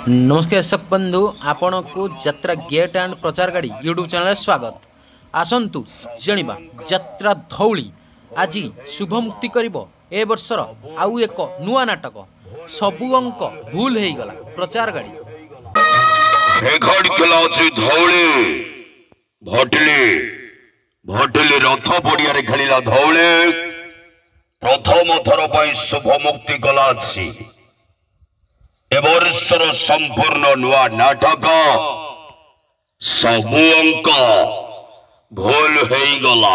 नमस्कार दर्शक बंधु आपण को यात्रा गेट एंड प्रचार गाड़ी यूट्यूब चैनल स्वागत। आसतु जानिबा यात्रा धौली आज शुभ मुक्ति करिबो ए वर्षर आउ एक नुआ नाटक सबु अंक भूल हो गला प्रचार गाड़ी भटिली रथ पड़िया खेला धौले प्रथम थर पर शुभ मुक्ति कला एवर्षर संपूर्ण नुआ नाटक सबु अंक भूल हो गला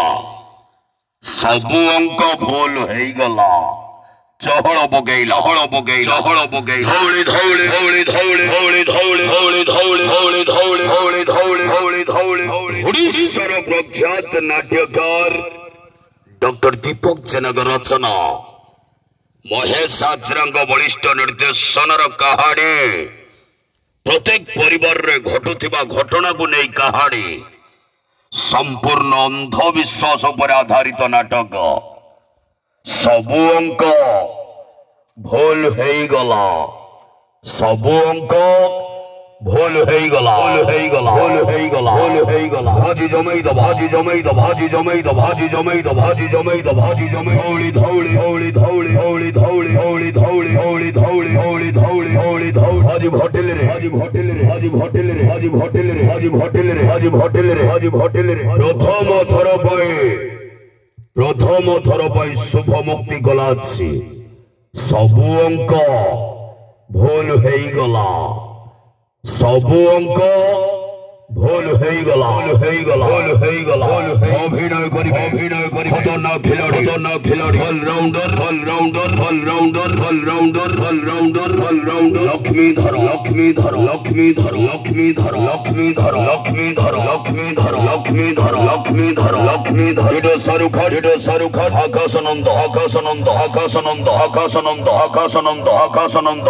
सबु अंक भूल हो गला चहल पकईला धौली धौली धौली धौली धौली धौली धौली धौली धौली धौली धौली धौली धौली ओडिशार प्रख्यात नाट्यकार डॉक्टर दीपक जेना रचना महेश आचार्य बलिष्ठ निर्देशन कहानी प्रत्येक परिवार रे घटुथिबा घटना को नहीं कहानी संपूर्ण अंधविश्वास पर आधारित नाटक सबु अंक भूल हो गला सबु अंक भूल हो गला भाजी जमई द भाजी जमई द भाजी जमई द भाजी जमई द भाजी जमई द भाजी जमई धौली धौली धौली धौली धौली धौली धौली धौली धौली धौली धौली धौली धौली हाजी भटिल रे हाजी भटिल रे हाजी भटिल रे हाजी भटिल रे हाजी भटिल रे हाजी भटिल रे हाजी भटिल रे प्रथम थर पर शुभ मुक्ति कला सबु अंक भूल हो गला सबु अंक भूल हो गला अभिनय करी खतरनाक खिलाड़ी ऑलराउंडर लक्ष्मीधर शाहरुख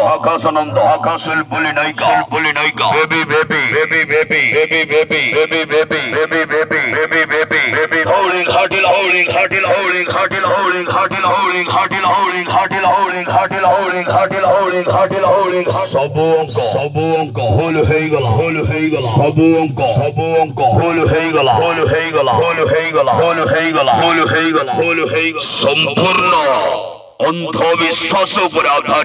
आकाशानंद आकाशल पुली नायिका बेबी हौली घाटिल सबु अंक भूल हो गला सबु अंक भूल हो गला संपूर्ण अंधविश्वास पर आधारित